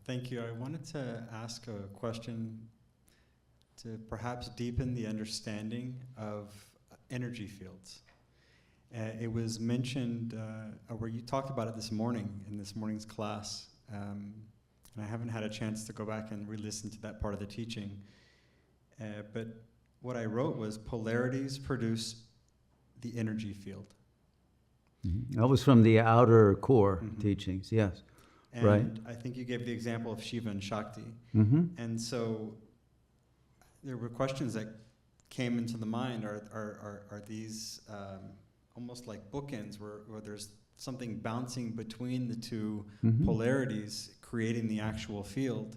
Thank you. I wanted to ask a question to perhaps deepen the understanding of energy fields. It was mentioned, where you talked about it this morning in this morning's class, and I haven't had a chance to go back and re-listen to that part of the teaching. But what I wrote was polarities produce the energy field. Mm-hmm. That was from the outer core teachings, yes. And right. I think you gave the example of Shiva and Shakti. Mm-hmm. And so there were questions that came into the mind. Are these almost like bookends where there's something bouncing between the two polarities, creating the actual field,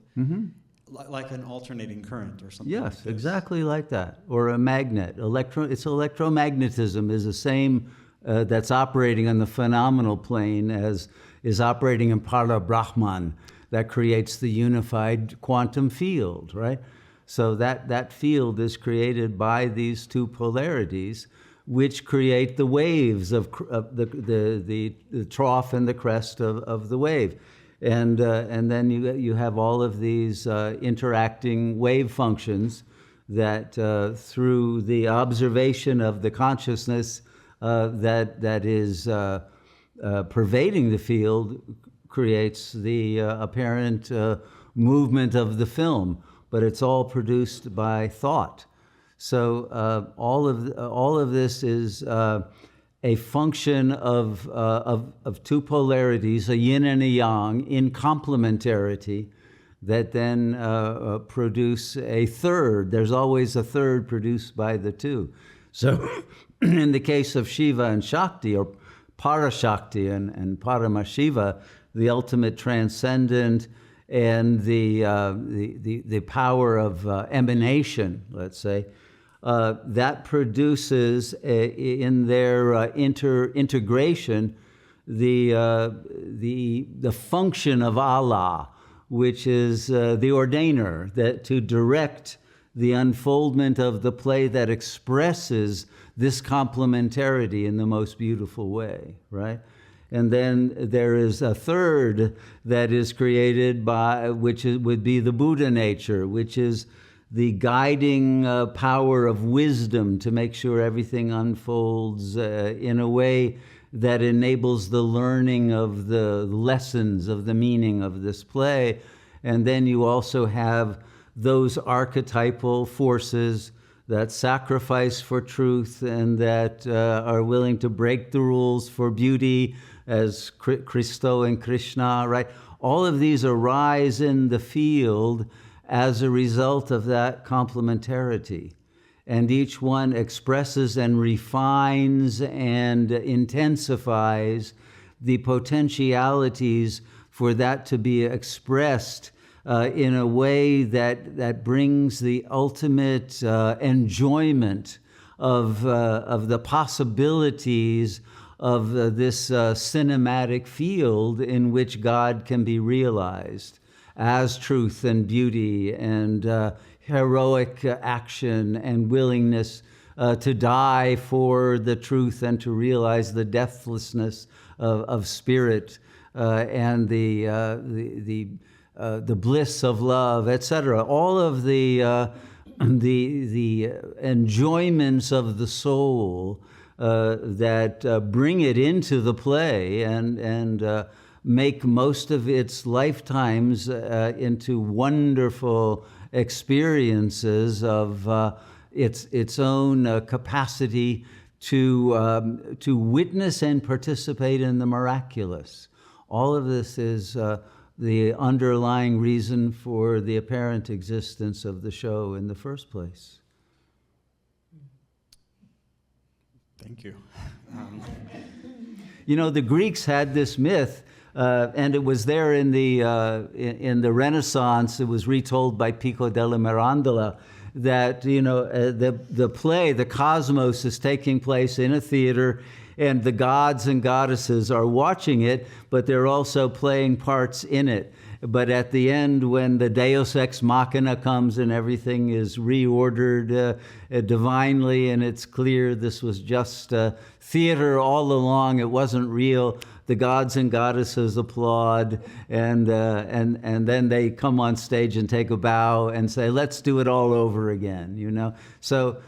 like an alternating current or something? Yes, like this? exactly like that. Or a magnet. It's electromagnetism is the same that's operating on the phenomenal plane as is operating in Para Brahman that creates the unified quantum field, right? So that field is created by these two polarities, which create the waves of the trough and the crest of the wave. And then you have all of these interacting wave functions that through the observation of the consciousness that is pervading the field creates the apparent movement of the film, but it's all produced by thought. So all of this is a function of two polarities, a yin and a yang, in complementarity, that then produce a third. There's always a third produced by the two. So in the case of Shiva and Shakti, or Parashakti and Paramashiva, the ultimate transcendent and the power of emanation, let's say, that produces in their integration the function of Allah, which is the ordainer, that to direct the unfoldment of the play that expresses this complementarity in the most beautiful way, right? And then there is a third that is created by, would be the Buddha nature, which is the guiding power of wisdom to make sure everything unfolds in a way that enables the learning of the lessons of the meaning of this play. And then you also have those archetypal forces that sacrifice for truth and that are willing to break the rules for beauty, as Christo and Krishna, right? All of these arise in the field as a result of that complementarity. And each one expresses and refines and intensifies the potentialities for that to be expressed in a way that brings the ultimate enjoyment of the possibilities of this cinematic field in which God can be realized as truth and beauty and heroic action and willingness to die for the truth and to realize the deathlessness of spirit and the bliss of love, etc. All of the enjoyments of the soul that bring it into the play and make most of its lifetimes into wonderful experiences of its own capacity to witness and participate in the miraculous. All of this is the underlying reason for the apparent existence of the show in the first place. Thank you. You know, the Greeks had this myth, and it was there in the Renaissance. It was retold by Pico della Mirandola that, you know, the play, the cosmos, is taking place in a theater, and the gods and goddesses are watching it, but they're also playing parts in it. But at the end, when the Deus Ex Machina comes and everything is reordered divinely, and it's clear this was just theater all along, it wasn't real, the gods and goddesses applaud, and then they come on stage and take a bow and say, let's do it all over again, you know? So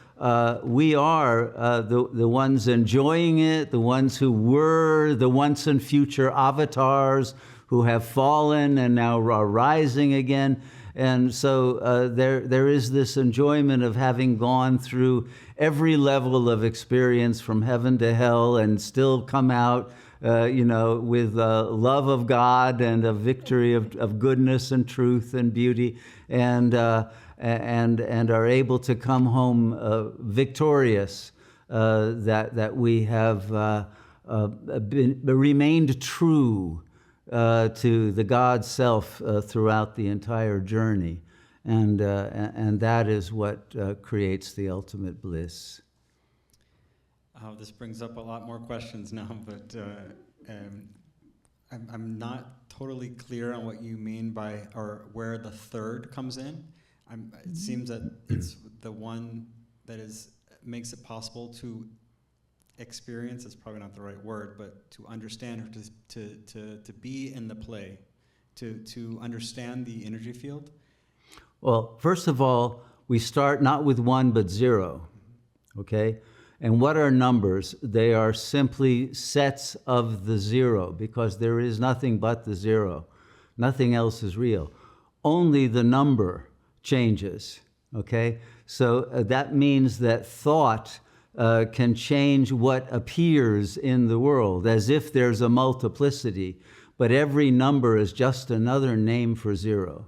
we are the ones enjoying it, the ones who were the once and future avatars who have fallen and now are rising again. And so there is this enjoyment of having gone through every level of experience from heaven to hell and still come out, with love of God and a victory of goodness and truth and beauty, and are able to come home victorious. That we have remained true to the God self throughout the entire journey, and that is what creates the ultimate bliss. This brings up a lot more questions now, but I'm not totally clear on what you mean by, or where the third comes in. It seems that it's the one that makes it possible to experience, is probably not the right word, but to understand, or to be in the play, to understand the energy field? Well, first of all, we start not with 1 but 0, okay? And what are numbers? They are simply sets of the 0, because there is nothing but the 0. Nothing else is real. Only the number changes, okay? So that means that thought can change what appears in the world, as if there's a multiplicity, but every number is just another name for 0,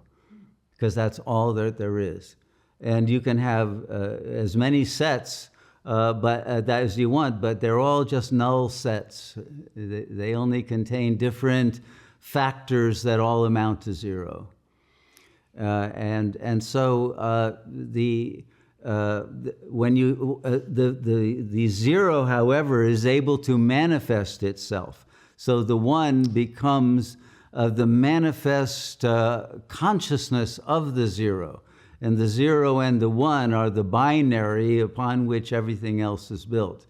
because that's all that there is. And you can have as many sets as you want, but they're all just null sets. They only contain different factors that all amount to 0. And so the 0, however, is able to manifest itself. So the 1 becomes the manifest consciousness of the 0. And the 0 and the 1 are the binary upon which everything else is built.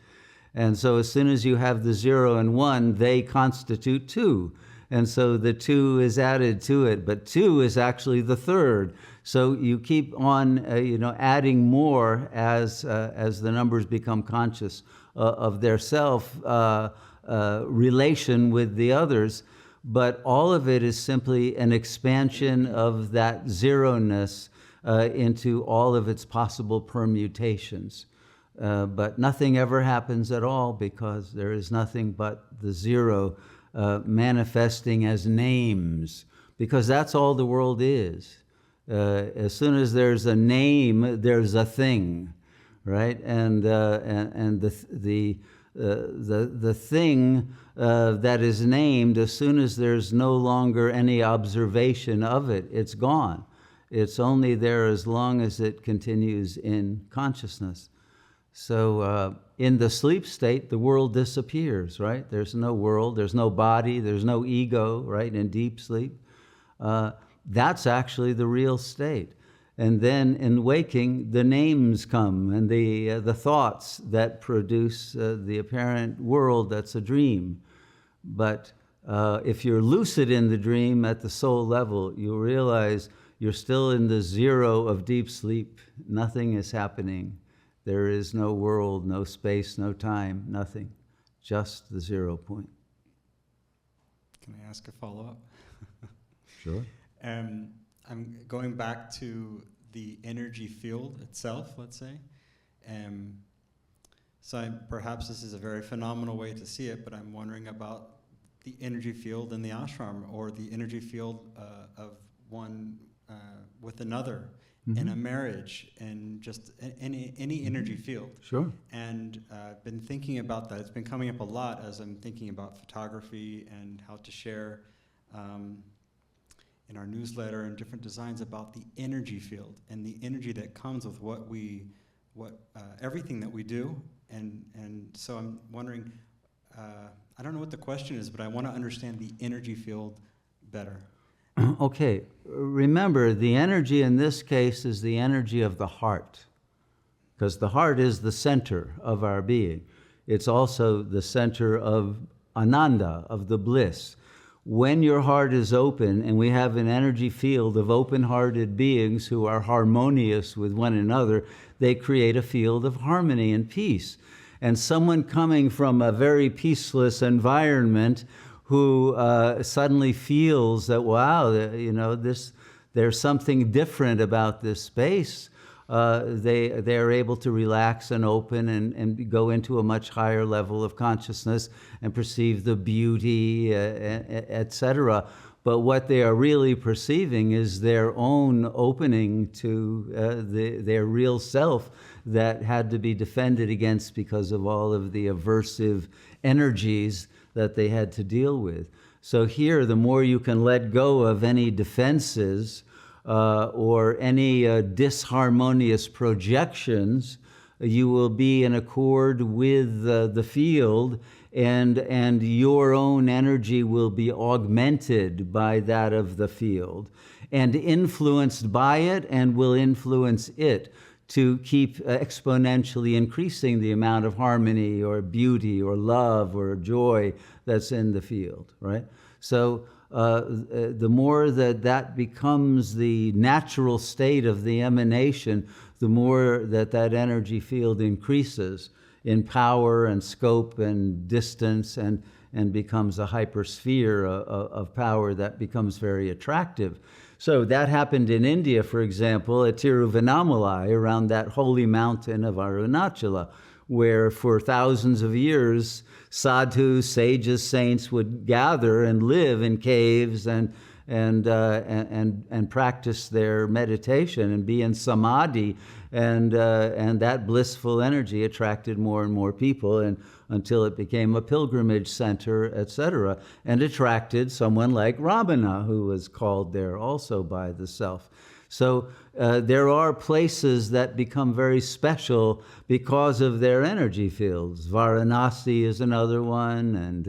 And so as soon as you have the 0 and 1, they constitute 2. And so the 2 is added to it, but 2 is actually the third. So you keep on, adding more as the numbers become conscious of their self relation with the others. But all of it is simply an expansion of that 0-ness into all of its possible permutations. But nothing ever happens at all, because there is nothing but the 0 manifesting as names, because that's all the world is. As soon as there's a name, there's a thing, right? And the thing that is named, as soon as there's no longer any observation of it, it's gone. It's only there as long as it continues in consciousness. So in the sleep state, the world disappears, right? There's no world, there's no body, there's no ego, right, in deep sleep. That's actually the real state. And then in waking, the names come, and the thoughts that produce the apparent world that's a dream. But if you're lucid in the dream at the soul level, you realize you're still in the 0 of deep sleep. Nothing is happening. There is no world, no space, no time, nothing. Just the 0 point. Can I ask a follow-up? Sure. I'm going back to the energy field itself, let's say. Perhaps this is a very phenomenal way to see it, but I'm wondering about the energy field in the ashram, or the energy field of one with another, in a marriage, and just any energy field. Sure. And I've been thinking about that. It's been coming up a lot as I'm thinking about photography and how to share in our newsletter and different designs about the energy field and the energy that comes with everything that we do. And so I'm wondering, I don't know what the question is, but I want to understand the energy field better. Okay, remember, the energy in this case is the energy of the heart, because the heart is the center of our being. It's also the center of ananda, of the bliss. When your heart is open, and we have an energy field of open-hearted beings who are harmonious with one another, they create a field of harmony and peace. And someone coming from a very peaceless environment who suddenly feels that, wow, there's something different about this space, they're able to relax and open and go into a much higher level of consciousness and perceive the beauty, etc. But what they are really perceiving is their own opening to their real self that had to be defended against because of all of the aversive energies that they had to deal with. So here, the more you can let go of any defenses or any disharmonious projections, you will be in accord with the field, and your own energy will be augmented by that of the field and influenced by it, and will influence it to keep exponentially increasing the amount of harmony or beauty or love or joy that's in the field, right? So the more that becomes the natural state of the emanation, the more that energy field increases in power and scope and distance, and becomes a hypersphere of power that becomes very attractive. So that happened in India, for example, at Tiruvannamalai, around that holy mountain of Arunachala, where for thousands of years, sadhus, sages, saints would gather and live in caves and practice their meditation and be in samadhi, and that blissful energy attracted more and more people, and until it became a pilgrimage center, etc., and attracted someone like Ravana, who was called there also by the self. So there are places that become very special because of their energy fields. Varanasi is another one, and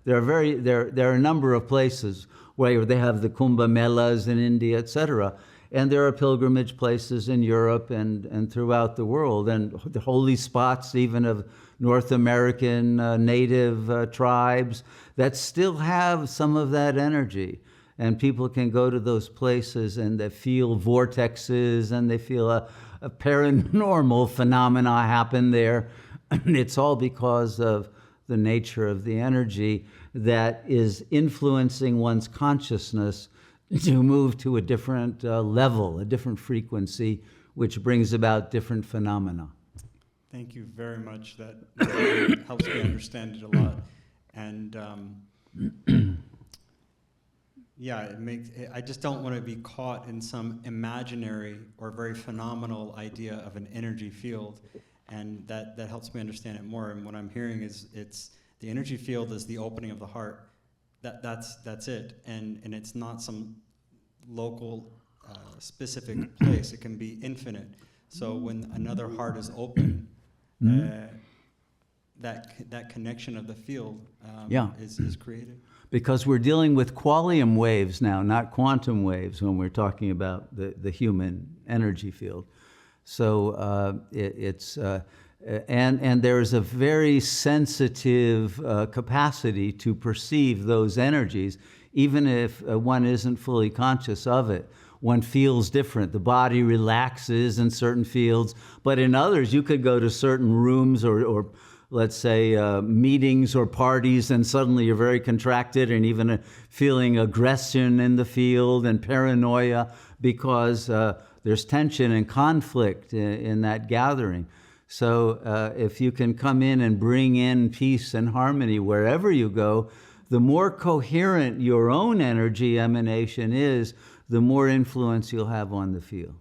there are a number of places where they have the Kumbh Melas in India, etc. And there are pilgrimage places in Europe and throughout the world, and the holy spots even of North American native tribes that still have some of that energy. And people can go to those places and they feel vortexes, and they feel a paranormal phenomena happen there. And it's all because of the nature of the energy that is influencing one's consciousness to move to a different level, a different frequency, which brings about different phenomena. Thank you very much. That really helps me understand it a lot. And yeah, I just don't want to be caught in some imaginary or very phenomenal idea of an energy field, and that helps me understand it more. And what I'm hearing is it's the energy field is the opening of the heart. That's it, and it's not some local specific place. It can be infinite. So when another heart is open, that connection of the field is created. Because we're dealing with quantum waves now, not quantum waves, when we're talking about the human energy field. So and there's a very sensitive capacity to perceive those energies, even if one isn't fully conscious of it. One feels different. The body relaxes in certain fields, but in others, you could go to certain rooms or let's say, meetings or parties, and suddenly you're very contracted and even feeling aggression in the field and paranoia because there's tension and conflict in that gathering. So if you can come in and bring in peace and harmony wherever you go, the more coherent your own energy emanation is, the more influence you'll have on the field.